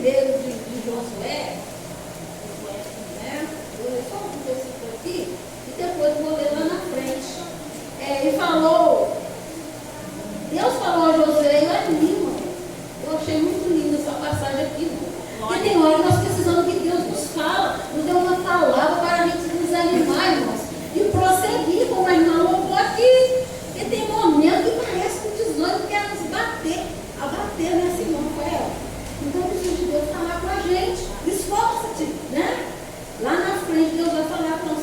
primeiro de Josué, né? Eu leio só um versículo aqui, e depois vou ler lá na frente. Ele falou, Deus falou a Josué, eu animo. Eu achei muito linda essa passagem aqui. E tem hora que nós precisamos que Deus nos fala, nos dê uma palavra para a gente desanimar, irmãos, e prosseguir, como a irmã louvou aqui. E tem momentos que parece que o desânimo quer nos abater nesse irmão, Rafael. Então precisa de Deus falar com a gente. Esforça-te, né? Lá na frente Deus vai falar para nós,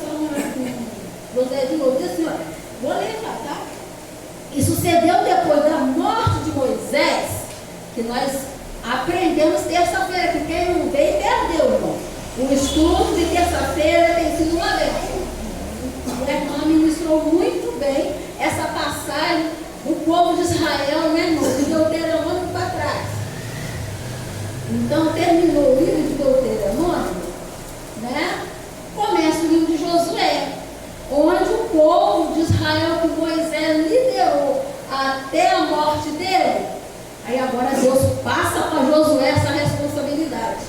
José de novo, diz assim, olha, vou ler lá, tá? E sucedeu depois da morte de Moisés, que nós aprendemos terça-feira, que quem não veio perdeu, irmão. O estudo de terça-feira tem sido uma benção. A irmã ministrou muito bem essa passagem do povo de Israel, né, irmão? De Deuteronômio para trás. Então, terminou o livro de Deuteronômio, né? Começa o livro de Josué, onde o povo de Israel que Moisés liderou até a morte dele. Aí agora Deus passa para Josué essa responsabilidade.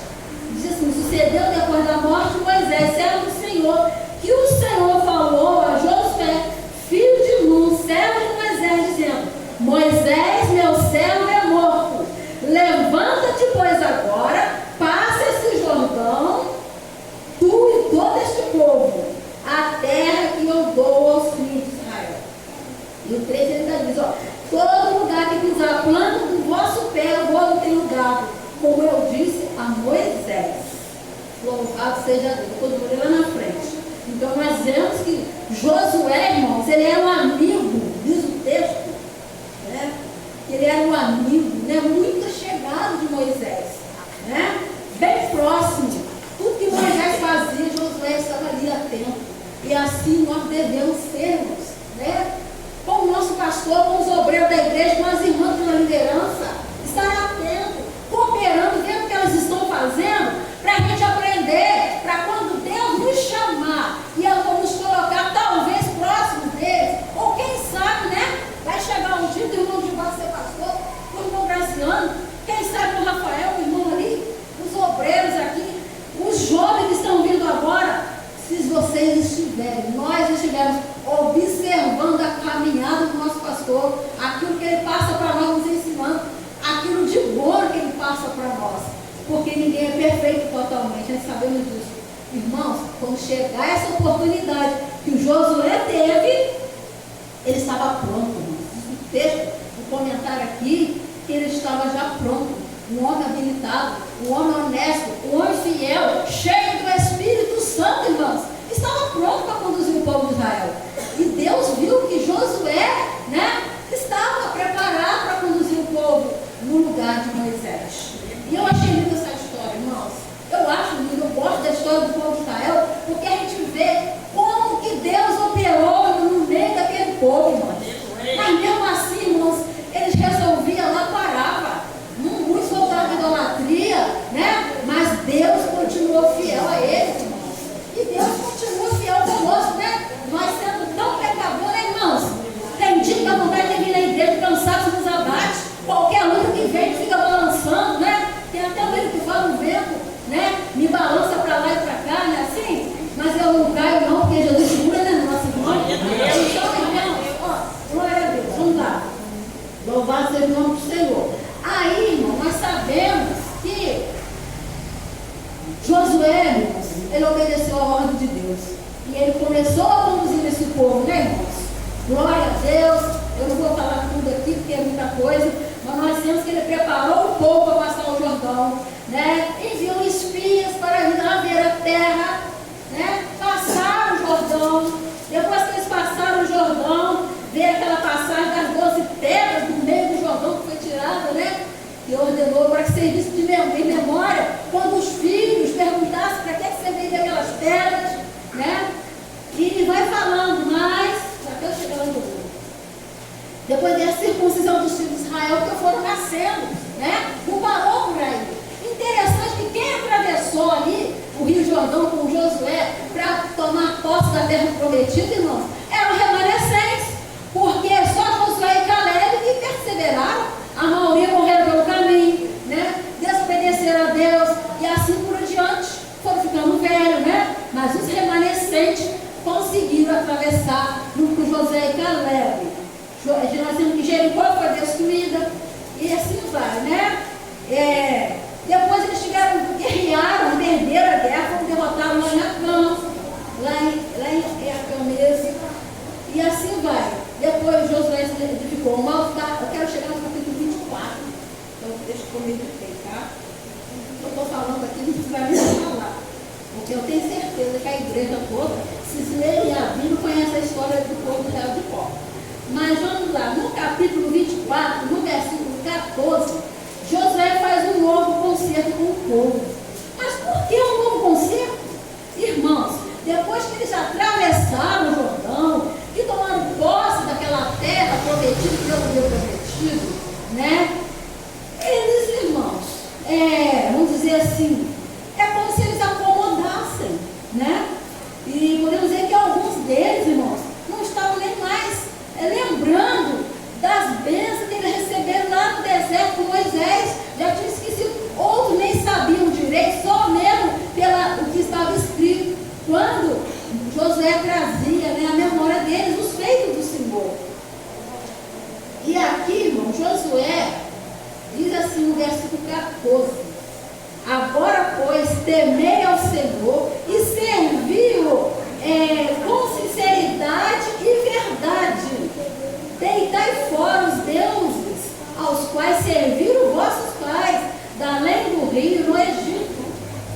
Diz assim, sucedeu depois da morte de Moisés, servo do Senhor, que o Senhor falou a Josué, filho de Nun, servo de Moisés, dizendo, Moisés, meu servo, é morto. Levanta-te, pois, agora, passa esse Jordão, tu e todo este povo, a terra que eu dou aos filhos de Israel. E o 3 ele ainda diz, ó, todo lugar que pisar a planta do vosso pé, eu vou tenho dado, como eu disse a Moisés. Louvado seja Deus. Depois eu vou ler lá na frente. Então nós vemos que Josué, irmãos, ele era um amigo, diz o texto, né? Ele era um amigo, né? Muito chegado de Moisés, né? Bem próximo. Tudo que Moisés fazia, Josué estava ali atento. E assim nós devemos sermos, né? Com o nosso pastor, com os obreiros da igreja, com as irmãs da liderança, estar atento, cooperando, vendo o que elas estão fazendo, para a gente aprender, para quando Deus nos chamar e eu vou nos colocar talvez próximo deles, ou quem sabe, né? Vai chegar um dia do irmão de baixo ser pastor, o irmão Graciano, quem sabe o Rafael, o irmão ali, os obreiros aqui, os jovens que estão vindo agora, se vocês estiverem, nós estivermos observando a caminhada do nosso pastor, aquilo que ele passa para nós, nos ensinando, aquilo de bom que ele passa para nós, porque ninguém é perfeito totalmente, nós sabemos disso. Irmãos, quando chegar essa oportunidade que o Josué teve, ele estava pronto, irmãos. O texto, o comentário aqui, que ele estava já pronto, um homem habilitado, um homem honesto, um homem fiel, cheio do Espírito Santo, irmãos, estava pronto para conduzir o povo de Israel. E Deus viu que Josué, né, estava preparado para conduzir o povo no lugar de Moisés. E eu achei linda essa história, irmãos. Eu acho lindo, eu gosto da história do povo de Israel, porque a gente vê como que Deus operou no meio daquele povo, irmãos. Mas mesmo assim, irmãos, eles resolviam lá, parava. Muitos voltaram à idolatria, né? Mas Deus continuou fiel a eles, irmãos. E Deus continua fiel conosco, né? Nós sendo tão pecadores, né, irmãos? Tem dia que a vontade de vir na igreja, cansado, nos abate. Qualquer luta que vem, fica balançando, né? Tem até um medo que fala no vento, né? Me balança para lá e para cá, né? Assim. Mas eu não caio não, porque Jesus segura, né? Nossa irmã. Então, irmãos, ó, glória a Deus. Vamos lá. Louvado seja o nome do Senhor. Aí, irmão, nós sabemos que Josué, irmãos, ele obedeceu a ordem de Deus. E ele começou a conduzir esse povo, né, irmãos? Glória a Deus. Eu não vou falar tudo aqui, porque é muita coisa. Mas nós temos que ele preparou o povo para passar o Jordão, né? Enviou espias para ir lá ver a terra, né? Passaram o Jordão. Depois que eles passaram o Jordão, veio aquela passagem das 12 pedras do meio do Jordão que foi tirada, né? E ordenou para que servisse de memória, quando os filhos perguntassem para que servia aquelas pedras, né? E vai falando, mas até eu chegar lá no mundo. Depois da circuncisão dos filhos de Israel, que foram nascendo, né? Não parou por aí. Interessante que quem atravessou ali o Rio Jordão com Josué para tomar posse da terra prometida, irmãos, eram remanescentes, porque só Josué e Caleb que perseveraram, a maioria morreram pelo caminho, né? Desobedeceram a Deus, gritei, tá? Eu estou falando aqui, não precisa nem falar. Porque eu tenho certeza que a igreja toda, se lerem a Bíblia, conhece a história do povo de Jericó. Mas vamos lá, no capítulo 24, no versículo 14, Josué faz um novo concerto com o povo. Mas por que um novo concerto? Irmãos, depois que eles atravessaram o Jordão e tomaram posse daquela terra prometida pelo Deus prometido, né? Eles, irmãos, vamos dizer assim, é como se eles acomodassem, né? E podemos dizer que alguns deles, irmãos, não estavam nem mais lembrando das bênçãos que eles receberam lá no deserto com Moisés. Já tinham esquecido, outros nem sabiam direito, só mesmo pelo que estava escrito, quando Josué trazia, né, a memória deles, os feitos do Senhor. E aqui, irmão, Josué diz assim no versículo 14: agora, pois, temei ao Senhor e servi-o com sinceridade e verdade. Deitai fora os deuses aos quais serviram vossos pais, da além do rio no Egito,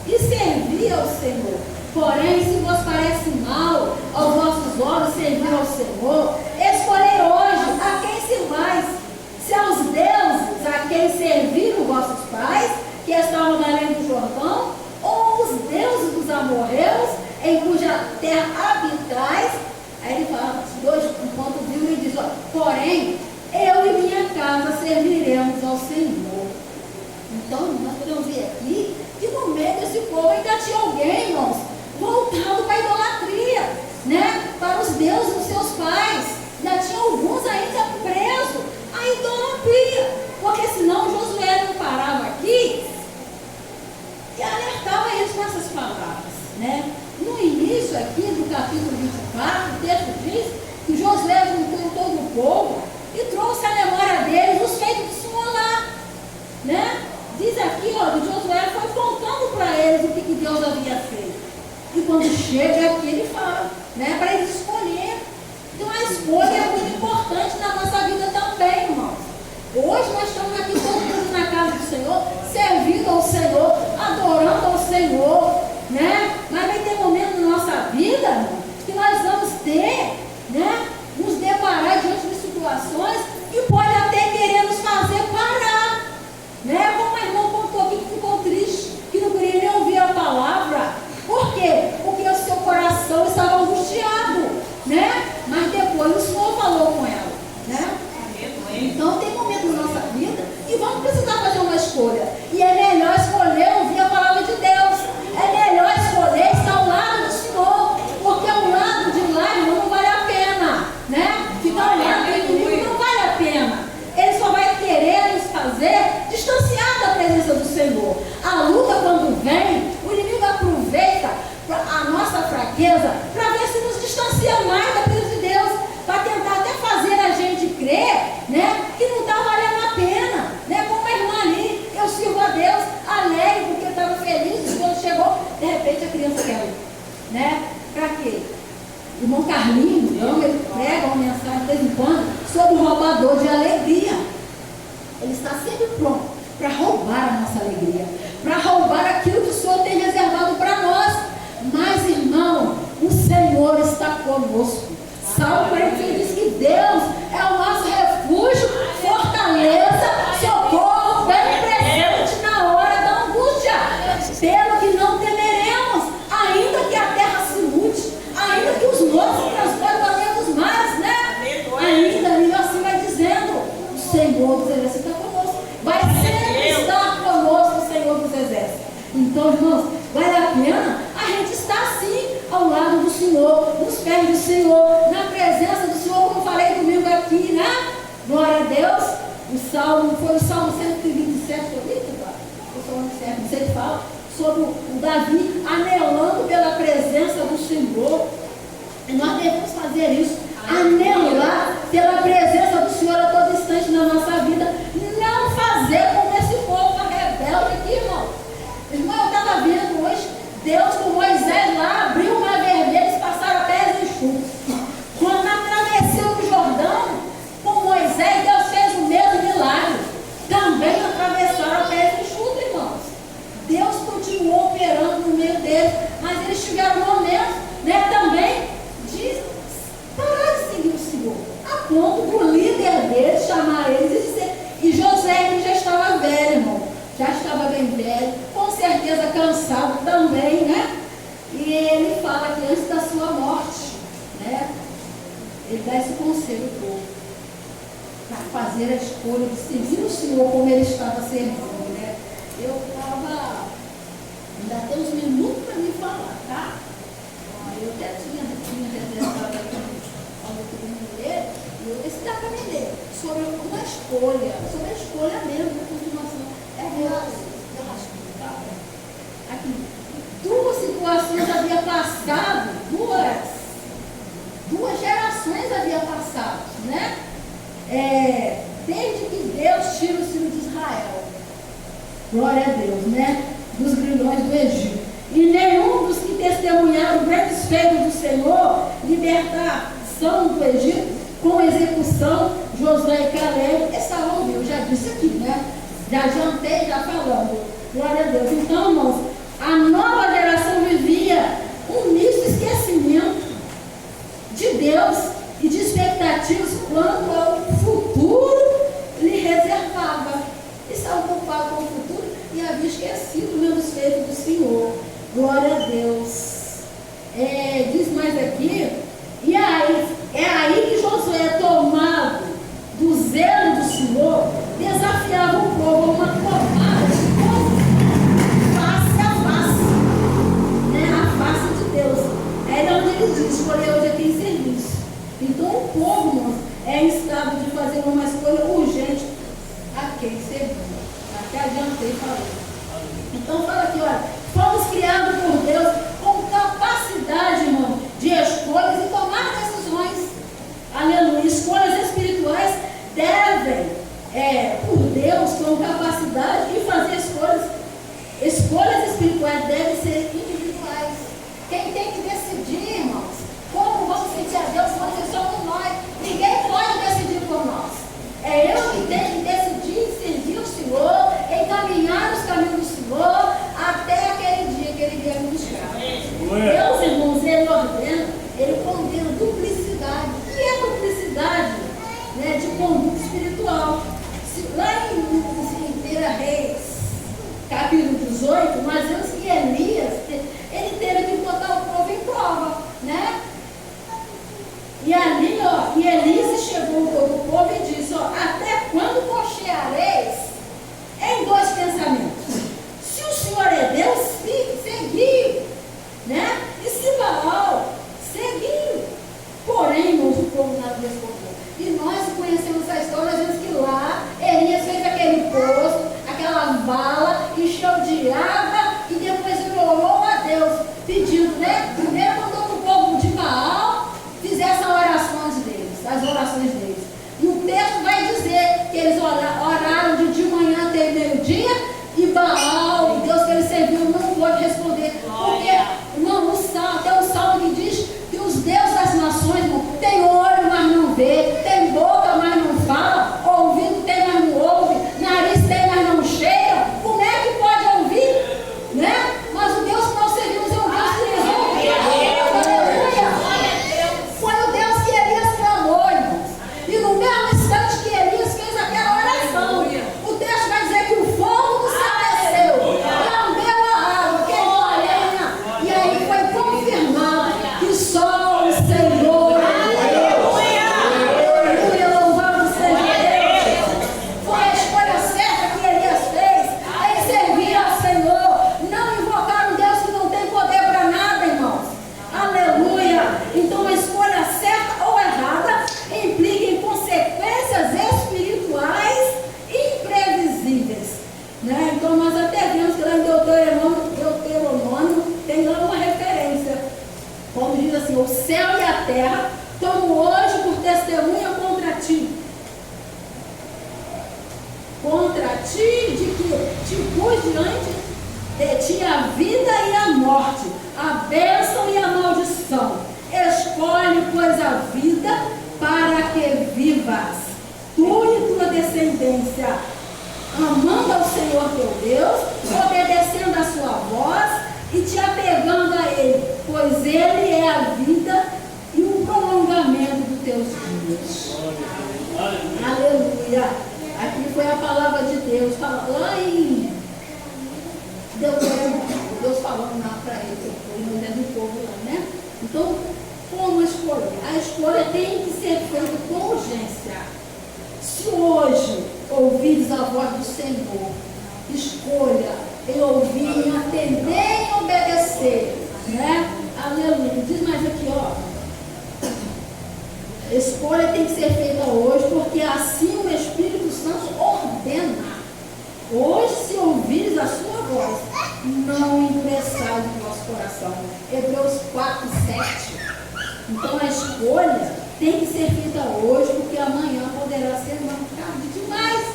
e servi ao Senhor. Porém, se vos parece mal aos vossos olhos servir ao Senhor, escolhei hoje a quem servais, se aos deuses a quem serviram vossos pais, que estavam na além do Jordão, ou os deuses dos amorreus, em cuja terra habitais. Aí ele fala, enquanto viu, ele diz, porém, eu e minha casa serviremos ao Senhor. Então, nós podemos ver aqui que no meio desse povo ainda tinha alguém, irmãos, voltado para a idolatria, né? Para os deuses dos seus pais. Ainda tinha alguns ainda presos à idolatria, porque senão Josué não parava aqui e alertava eles com essas palavras, né? No início aqui do capítulo 24, o texto diz que Josué juntou todo o povo e trouxe à memória deles os feitos do Senhor lá, né? Diz aqui, que Josué foi contando para eles o que Deus havia feito. E quando chega aqui, ele fala, né, para eles escolher. Então a escolha é muito importante na nossa vida também, irmãos. Hoje nós estamos aqui todo mundo na casa do Senhor, servindo ao Senhor, adorando ao Senhor, né? Mas vai ter momento na nossa vida, irmão, que nós vamos ter, né, nos deparar diante de situações que pode até querer nos fazer parar, né? Como a irmã contou aqui que ficou triste, que não queria nem ouvir a palavra. Por quê? Porque o seu coração estava angustiado, né? Mas depois o Senhor falou com ela, né? Então tem momentos na nossa vida que vamos precisar fazer uma escolha. E é melhor escolher ouvir a palavra de Deus. É melhor escolher estar ao lado do Senhor. Porque ao lado de lá, irmão, não vale a pena, né? Ficar ao lado do inimigo não vale a pena. Ele só vai querer nos fazer distanciar da presença do Senhor. A luta, quando vem, o inimigo aproveita a nossa fraqueza para ver se nos distancia mais da presença de Deus, para tentar até fazer a gente crer, né, que não está valendo a pena, né? Como a irmã ali, eu sirvo a Deus alegre porque eu estava feliz, e quando chegou, de repente a criança caiu, né? Para quê? O irmão Carlinhos, ele prega uma mensagem de vez em quando sobre o roubador de alegria. Ele está sempre pronto para roubar a nossa alegria, para roubar aquilo que o Senhor tem reservado para nós. Mas, irmão, o Senhor está conosco. Salmo 41 diz que Deus é o nosso refúgio, fortaleza, socorro, bem presente na hora da angústia. Pelo que não temeremos, ainda que a terra se mude, ainda que os montes se transformem para meio dos mares, né? Ainda, ele assim vai dizendo, o Senhor dos exércitos está conosco. Vai sempre estar conosco o Senhor dos exércitos. Então, irmãos, vale a pena a gente estar assim, ao lado do Senhor, nos pés do Senhor, na presença do Senhor, como falei domingo aqui, né? Glória a Deus. Foi o Salmo 127, o Salmo 127 fala sobre o Davi anelando pela presença do Senhor. E nós devemos fazer isso, anelar pela presença do Senhor a todo instante na nossa vida. Não fazer como esse povo rebelde aqui, irmão. Irmão, eu estava vendo hoje, Deus com Moisés lá, abriu o mar vermelho, eles passaram a pés enxutos. Quando atravessou o Jordão, com Moisés, Deus fez o mesmo milagre. Também atravessaram a pés bem velho, com certeza cansado também, né? E ele fala que antes da sua morte, né? Ele dá esse conselho ao povo, para fazer a escolha de servir o Senhor como ele estava servindo, né? Eu estava, ainda tem uns minutos para me falar, tá? Eu até tinha reservado aqui algo que eu me ler, e eu disse, dá para me ler, sobre uma escolha, sobre a escolha mesmo, a continuação. Aqui, duas situações havia passado, duas gerações havia passado, né? Desde que Deus tira o filho de Israel, glória a Deus, né? Dos grilhões do Egito. E nenhum dos que testemunharam grandes feitos do Senhor, libertação do Egito, com execução, Josué e Caleb, estavam ouvindo, eu já disse aqui, né? Já adiantei, já falando, glória a Deus. Então, irmãos, a nova geração vivia um misto esquecimento de Deus e de expectativas quanto ao futuro lhe reservava. Estava preocupado com o futuro e havia esquecido dos feitos do Senhor. Glória a Deus. Diz mais aqui, e aí, é aí que Josué, tomado do zelo do Senhor, desafiava o povo a uma tomada de povo face a face, né? A face de Deus. É onde ele diz, escolher hoje a quem serviço. Então o povo, irmãos, é em estado de fazer uma escolha urgente a quem servir. Até adiantei e falei. Então fala aqui, olha, fomos criados por Deus com capacidade, irmão, de escolhas e tomar decisões. Aleluia. Escolhas espirituais devem, por Deus, com capacidade de fazer escolhas. Escolhas espirituais devem ser individuais. Quem tem que decidir, irmãos, como vamos sentir a Deus, vamos ser somos nós. Ninguém pode decidir por nós. É eu que tenho que decidir servir o Senhor, encaminhar os caminhos do Senhor, até aquele dia que Ele vier me buscar. Deus, irmãos, Ele ordena, Ele condena duplicidade. O que é duplicidade? Né, de conduta espiritual. Lá em 1 Reis, capítulo 18, nós vemos que Elias, ele teve que botar o povo em prova, né? E ali, ó, e Elias chegou o povo e disse, ó, até quando cocheareis em dois pensamentos? Se o Senhor é Deus, seguiu, né? E se Baal, seguiu. Porém, irmãos, o povo não respondeu. E nós conhecemos essa história, nós vemos que lá Elias fez aquele poço, aquela vala, encheu de água e depois ele orou a Deus, pedindo, né? Primeiro mandou para o povo de Baal fizesse as orações deles. E o texto vai dizer que eles oraram de manhã até meio-dia e Baal, o Deus que ele serviu, não pôde responder. Porque, irmão, tem um salmo que diz que os deuses das nações, irmão, tem olho, mas não vê, tem boca, mas não fala, ouvido tem, mas não ouve, nariz tem, mas não cheira. Como é que pode ouvir? Né? Mas o Deus que nós servimos é um Deus que resolve. Foi o Deus que Elias clamou, irmãos. E no mesmo instante que Elias fez aquela oração, o texto vai dizer que o fogo do céu desceu, lambeu a água, queimou a lenha, e aí foi confirmado que só o Senhor é Deus. Aleluia, louvado seja Deus. Foi a escolha certa que Elias fez em servir ao Senhor, não invocar um Deus que não tem poder para nada, irmãos. Aleluia. Então a escolha certa ou errada implica em consequências espirituais imprevisíveis, né? Então nós até vemos que lá em Deuteronômio tem lá uma referência, como diz assim, o céu e a terra tomo hoje por testemunha contra ti, de que te pus diante de ti a vida e a morte, a bênção e a maldição. Escolhe, pois, a vida para que vivas, tu e tua descendência, amando ao Senhor teu Deus, obedecendo a sua voz e te apegando a Ele, pois Ele é a vida e o prolongamento dos teus dias. Aleluia. Aqui foi a palavra de Deus, fala lá em povo lá, né? Então, como escolher? A escolha tem que ser feita com urgência. Se hoje ouvires a voz do Senhor, escolha em ouvir, em atender e em obedecer, né? Aleluia. Diz mais aqui, ó. A escolha tem que ser feita hoje, porque assim o Espírito Santo ordena. Hoje, se ouvires a sua voz, não endureçais o vosso coração. Hebreus 4, 7. Então a escolha tem que ser feita hoje, porque amanhã poderá ser marcado demais.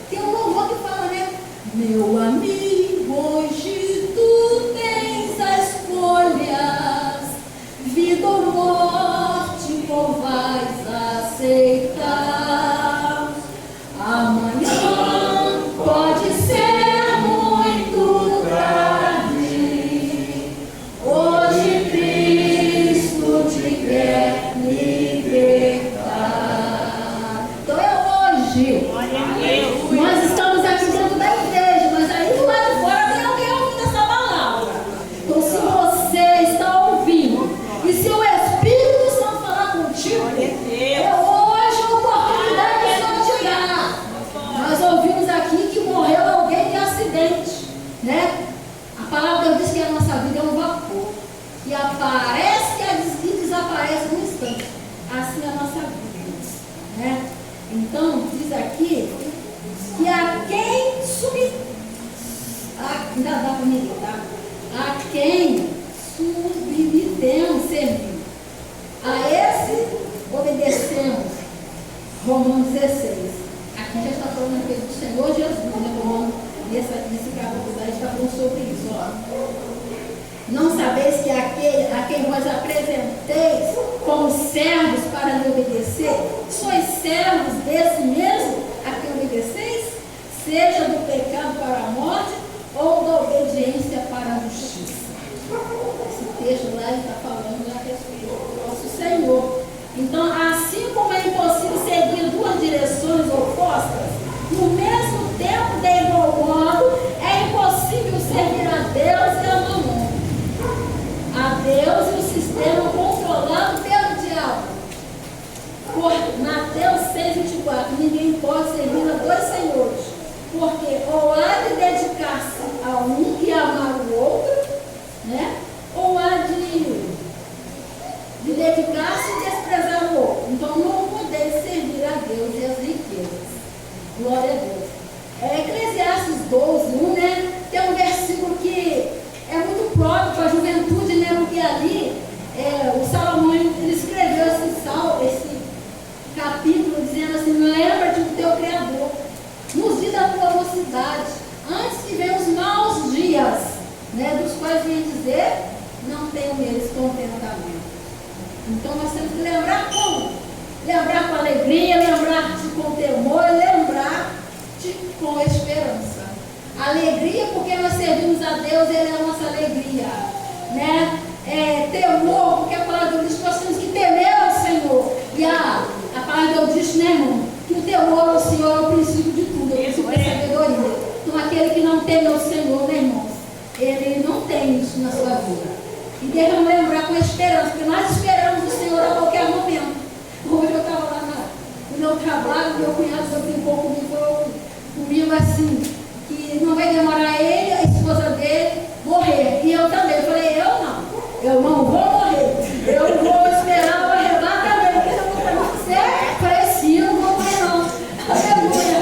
Tem um louvor que fala, né? Meu amigo, hoje tu tens a escolha, vida ou morte, qual vais aceitar? Amanhã pode ser muito tarde. Hoje Cristo te quer libertar. Então é hoje. Nós estamos aqui dentro da igreja, mas aí do lado de fora tem alguém ouvindo essa palavra. Então se você está ouvindo e se o Espírito Santo falar contigo, é hoje a oportunidade que o Senhor te dá. Nós ouvimos aqui que morreu alguém de acidente, né? A palavra diz que a nossa vida é um vapor, que aparece e desaparece num instante. Assim é a nossa vida, né? Então, diz aqui que a quem ainda dá para mim, tá? A quem submetemos, servimos. A esse obedecemos. Romanos 16. Aqui já está falando aqui do Senhor Jesus, né? Romano, nesse capítulo daí está falando sobre isso, ó. Não sabeis que aquele a quem vos apresenteis como servos para lhe obedecer, sois servos desse mesmo a quem obedeceis, seja do pecado para a morte ou da obediência para a justiça. Esse texto lá está falando a respeito do nosso Senhor. Então, assim como é impossível seguir duas direções opostas, no mesmo tempo, de igual modo, é impossível servir a Deus e a Mamon. A Deus e o sistema controlado pelo diabo. Por Mateus 6,24, ninguém pode servir a dois senhores, porque ou há de dedicar-se a um e amar o outro, né? Ou há de dedicar-se e desprezar o outro. Então não podeis servir a Deus e as riquezas. Glória a Deus. Eclesiastes 12:1, né? Tem um versículo que é muito próprio para a juventude, né? Porque ali o Salomão ele escreveu esse capítulo dizendo assim: lembra-te do teu Criador nos dias da tua mocidade, antes que venham os maus dias, né? Dos quais vem dizer: não tenho neles contentamento. Então nós temos que lembrar como? Lembrar com alegria, lembrar-te com temor, lembrar-te com esperança. Alegria porque nós servimos a Deus, Ele é a nossa alegria, né? Temor, porque a palavra de Deus diz que nós temos que temer ao Senhor. E a palavra de Deus diz, né, irmão, que o temor ao Senhor é o princípio de tudo, é o princípio da sabedoria. Então aquele que não teme ao Senhor, né, irmãos, ele não tem isso na sua vida. E devemos lembrar com esperança, porque nós esperamos o Senhor a qualquer momento. Hoje eu estava lá no meu trabalho, meu cunhado já brincou comigo assim, que não vai demorar ele, a esposa dele, morrer. E eu também. Eu falei, eu não vou morrer. Eu vou esperar o arrebatamento, porque eu vou para você. Falei assim, eu não vou morrer não. Aleluia.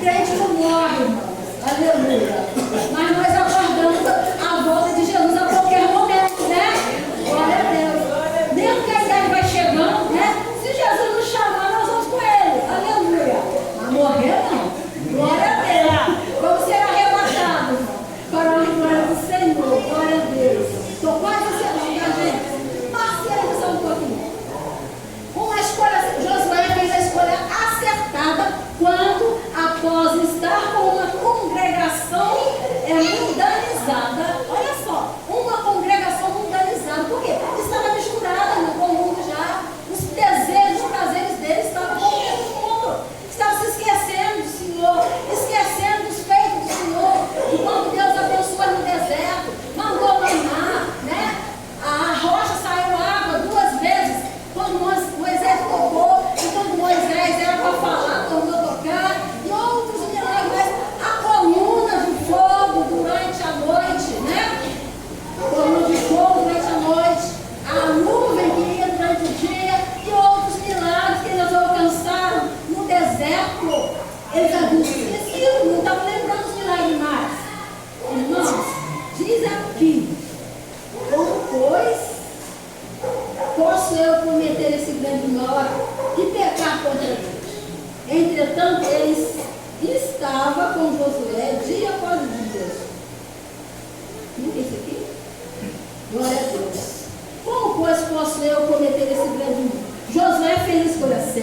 Crente não morre, irmãos. Aleluia. Mas nós aguardamos a volta de Jesus a qualquer momento, né? Glória a Deus. Mesmo que a idade vai chegando, né? Se Jesus nos chamar, nós vamos com ele. Aleluia. Mas morrer não. Glória a Deus. Vamos ser arrebatados, irmão, para a glória do Senhor. Glória a Deus. Estou quase encerrando, tá, gente? Parceira só um pouquinho. Uma escolha, Josué fez a escolha acertada quando, após estar com uma congregação mundanizada, olha só, uma congregação mundanizada, por quê? Estava misturada com o mundo já, os desejos, os prazeres dele estavam com o mundo, estava se esquecendo do Senhor, esquecendo dos feitos do Senhor, e quando Deus abençoou no deserto, mandou maná, né? A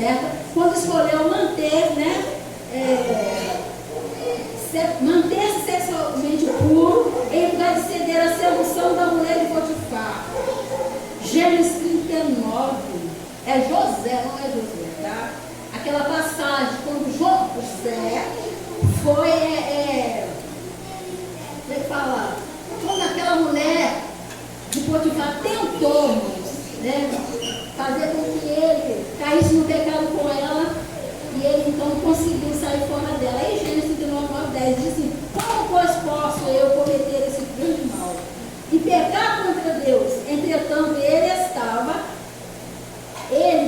deserta, quando escolheu manter, né? Manter-se sexualmente puro, em lugar de ceder à sedução da mulher de Potifar. Gênesis 39, é José, não é José, tá? Aquela passagem, quando José foi, como é que fala? Quando aquela mulher de Potifar tentou, né, fazer com que ele caísse no pecado com ela, e ele então conseguiu sair fora dela. Aí Gênesis 39, 10 diz assim: como pois posso eu cometer esse grande mal e pecar contra Deus? Entretanto,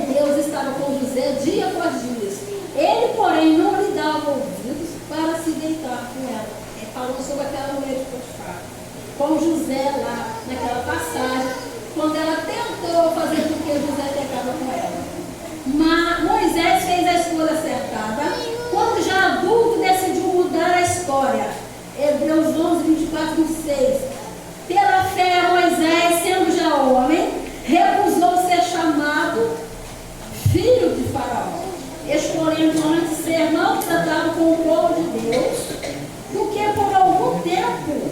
Deus estava com José dia após dia. Ele, porém, não lhe dava ouvidos para se deitar com ela. Ele falou sobre aquela mulher de Potifar, com José lá, naquela passagem, quando ela tentou fazer com que José pecava com ela. Mas Moisés fez a escolha acertada. Quando já adulto, decidiu mudar a história. Hebreus 11, 24, 26. Pela fé, Moisés, sendo já homem, recusou ser chamado filho de Faraó, escolhendo antes ser maltratado com o povo de Deus, do que por algum tempo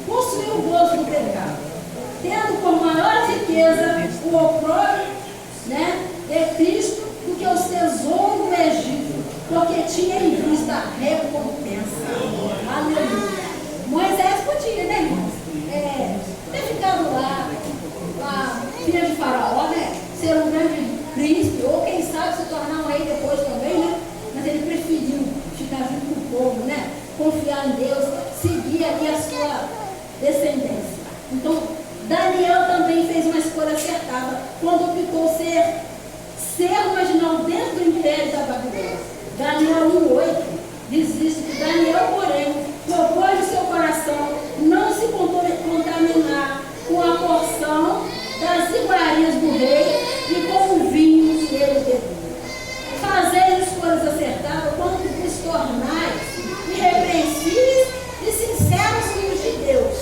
possuir o gosto do pecado, tendo por maior riqueza o opróbrio, né, de Cristo, do que os tesouros do Egito, porque tinha em vista a recompensa. Aleluia. Moisés podia, né, irmãos? Ter ficado lá, filha de Faraó, né? Ser um grande príncipe, ou quem sabe se tornar um rei depois também, né? Mas ele preferiu ficar junto com o povo, né? Confiar em Deus, seguir ali a sua descendência. Então, Daniel também fez uma escolha acertada quando optou ser marginal dentro do império da Babilônia. Daniel 1,8 diz isso, que Daniel, porém, propôs no seu coração não se contaminar com a porção das iguarias do rei e com o vinho que ele bebia. Fazer escolhas acertadas quando vos tornais irrepreensíveis e sinceros filhos de Deus,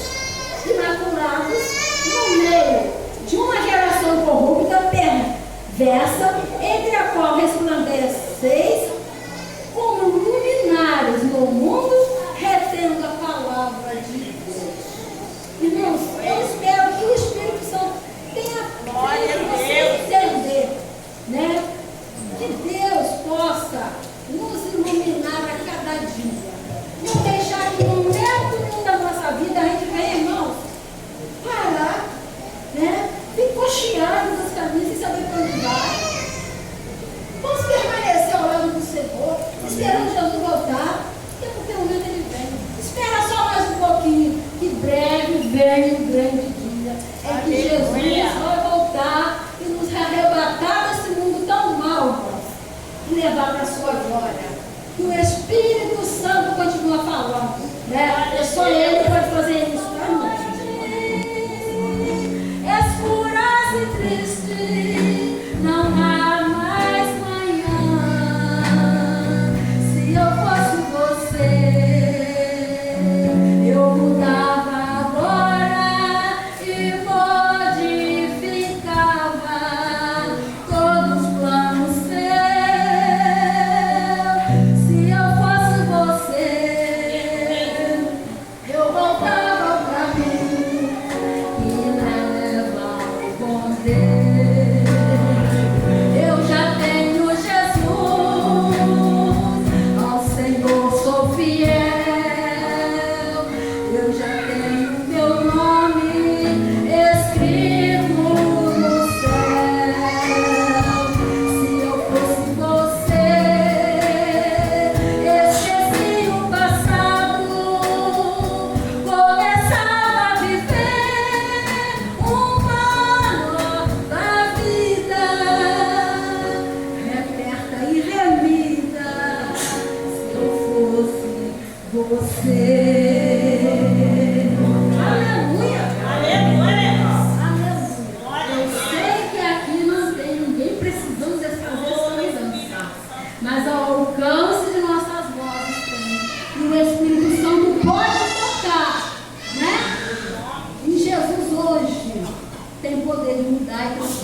imaculados no meio de uma geração corrupta, perversa, entre a qual resplandeceis como luminares no mundo, retendo a palavra de Deus. Irmãos, eu espero que o Espírito Santo tenha feito você entender, né? Que Deus possa nos iluminar a cada dia. Não deixar que no momento nenhum da nossa vida a gente venha, irmãos, parar, né? Picochear nos caminhos sem saber para onde vai. Vamos permanecer ao lado do Senhor, esperando Jesus voltar, e porque o momento ele vem. Espera só mais um pouquinho, que breve vem o grande dia. É que Jesus vai voltar e nos arrebatar desse mundo tão mal, irmãos, e levar para a sua glória. Que o Espírito Santo continua falando, né? É só Ele que pode fazer isso para nós. Escuras e triste, não há mais manhã. Se eu fosse você, eu mudava agora e modificava todos os planos seus. Se eu fosse você, eu voltava pra mim e levava com Deus. Eu já tenho Jesus, ao Senhor sou fiel. Eu já tenho meu nome escrito no céu. Se eu fosse você, esqueci o passado, começava a viver uma nova vida, repleta e remida. Se eu fosse você. Aleluia! Aleluia! Eu sei que aqui não tem ninguém precisando fazer essa mudança, mas ao alcance de nossas vozes tem. E o Espírito Santo pode tocar, né? E Jesus hoje tem poder de mudar e transformar.